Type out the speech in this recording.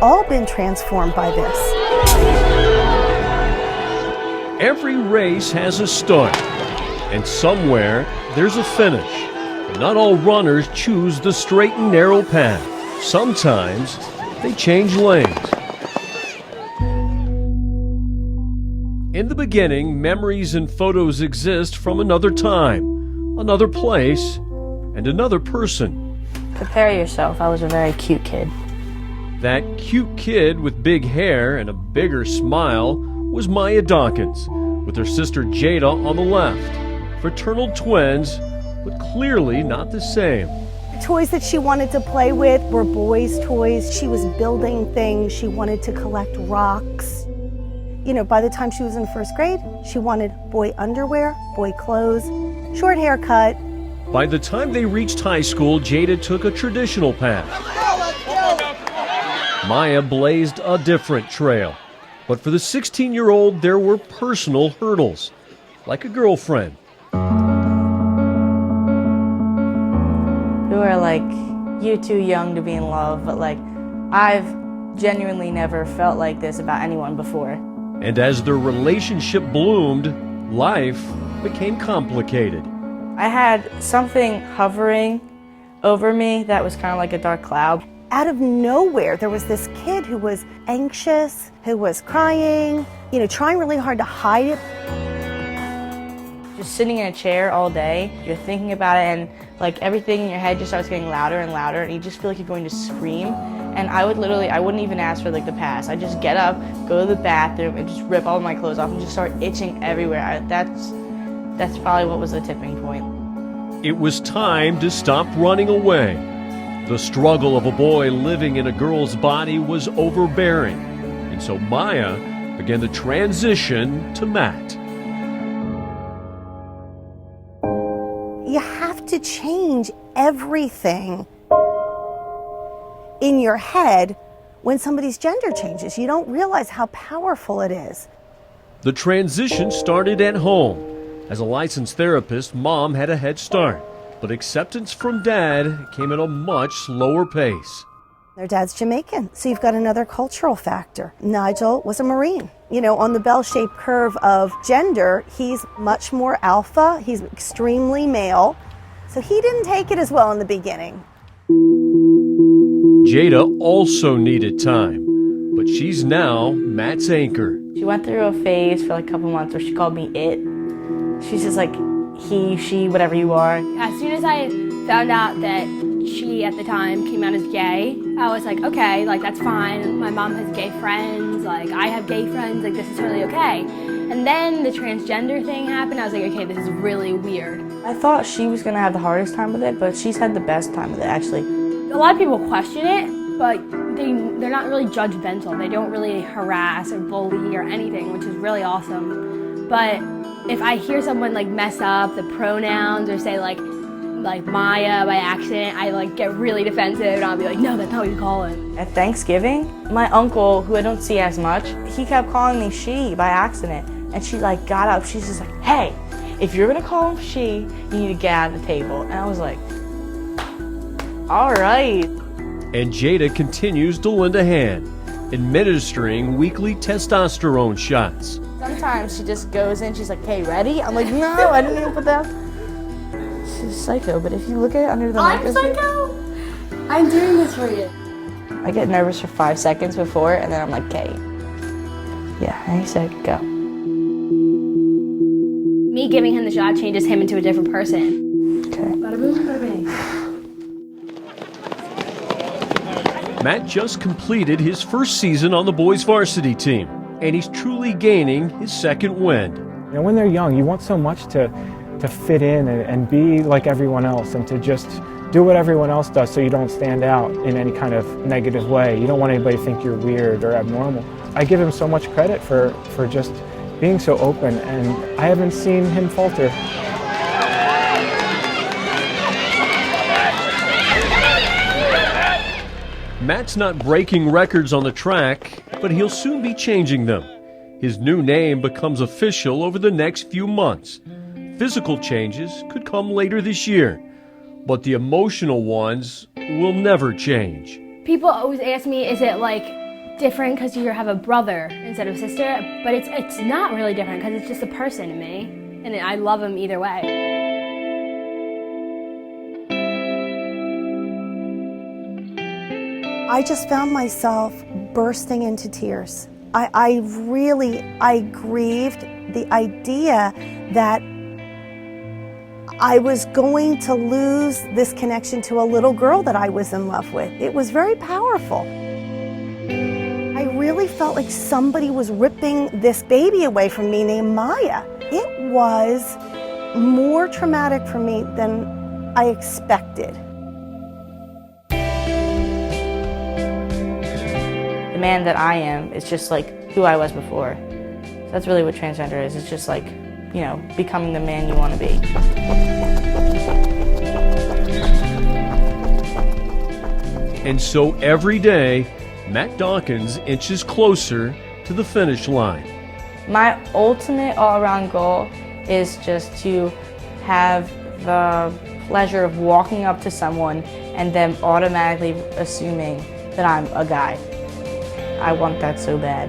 all been transformed by this. Every race has a start, and somewhere there's a finish. But not all runners choose the straight and narrow path. Sometimes they change lanes. In the beginning, memories and photos exist from another time, another place, and another person. Prepare yourself. I was a very cute kid. That cute kid with big hair and a bigger smile was Maya Dawkins, with her sister Jada on the left. Fraternal twins, but clearly not the same. The toys that she wanted to play with were boys' toys. She was building things. She wanted to collect rocks. You know, by the time she was in first grade, she wanted boy underwear, boy clothes, short haircut. By the time they reached high school, Jada took a traditional path. Maya blazed a different trail. But for the 16-year-old, there were personal hurdles, like a girlfriend. Who are like, you're too young to be in love, but like, I've genuinely never felt like this about anyone before. And as their relationship bloomed, life became complicated. I had something hovering over me that was kind of like a dark cloud. Out of nowhere, there was this kid who was anxious, who was crying, you know, trying really hard to hide it. Just sitting in a chair all day, you're thinking about it, and like everything in your head just starts getting louder and louder, and you just feel like you're going to scream. And I wouldn't even ask for like the pass. I'd just get up, go to the bathroom, and just rip all my clothes off and just start itching everywhere. That's probably what was the tipping point. It was time to stop running away. The struggle of a boy living in a girl's body was overbearing, and so Maya began the transition to Matt. You have to change everything in your head when somebody's gender changes. You don't realize how powerful it is. The transition started at home. As a licensed therapist, Mom had a head start, but acceptance from Dad came at a much slower pace. Their dad's Jamaican, so you've got another cultural factor. Nigel was a Marine. You know, on the bell-shaped curve of gender, he's much more alpha, he's extremely male, so he didn't take it as well in the beginning. Jada also needed time, but she's now Matt's anchor. She went through a phase for like a couple months where she called me it. She's just like, he, she, whatever you are. As soon as I found out that she, at the time, came out as gay, I was like, okay, like, that's fine. My mom has gay friends, like, I have gay friends, like, this is totally okay. And then the transgender thing happened. I was like, okay, this is really weird. I thought she was gonna have the hardest time with it, but she's had the best time with it, actually. A lot of people question it, but they're not really judgmental. They don't really harass or bully or anything, which is really awesome. But if I hear someone like mess up the pronouns or say like Maya by accident, I like get really defensive and I'll be like, no, that's not what you call it. At Thanksgiving, my uncle, who I don't see as much, he kept calling me she by accident. And she like got up, she's just like, hey, if you're gonna call him she, you need to get out of the table. And I was like, all right. And Jada continues to lend a hand, administering weekly testosterone shots. Sometimes she just goes in, she's like, hey, ready? I'm like, no, I didn't even put that. She's psycho, but if you look at it under the microscope. I'm psycho? I'm doing this for you. I get nervous for 5 seconds before, and then I'm like, okay. Yeah, and he said, go. Me giving him the shot changes him into a different person. Okay. Bada boom, bada bing. Matt just completed his first season on the boys' varsity team, and he's truly gaining his second wind. You know, when they're young, you want so much to fit in and be like everyone else and to just do what everyone else does so you don't stand out in any kind of negative way. You don't want anybody to think you're weird or abnormal. I give him so much credit for just being so open, and I haven't seen him falter. Matt's not breaking records on the track, but he'll soon be changing them. His new name becomes official over the next few months. Physical changes could come later this year, but the emotional ones will never change. People always ask me, is it like different because you have a brother instead of sister, but it's not really different because it's just a person to me, and I love him either way. I just found myself bursting into tears. I grieved the idea that I was going to lose this connection to a little girl that I was in love with. It was very powerful. I really felt like somebody was ripping this baby away from me named Maya. It was more traumatic for me than I expected. The man that I am is just like who I was before. So that's really what transgender is. It's just like, you know, becoming the man you want to be. And so every day, Matt Dawkins inches closer to the finish line. My ultimate all-around goal is just to have the pleasure of walking up to someone and them automatically assuming that I'm a guy. I want that so bad.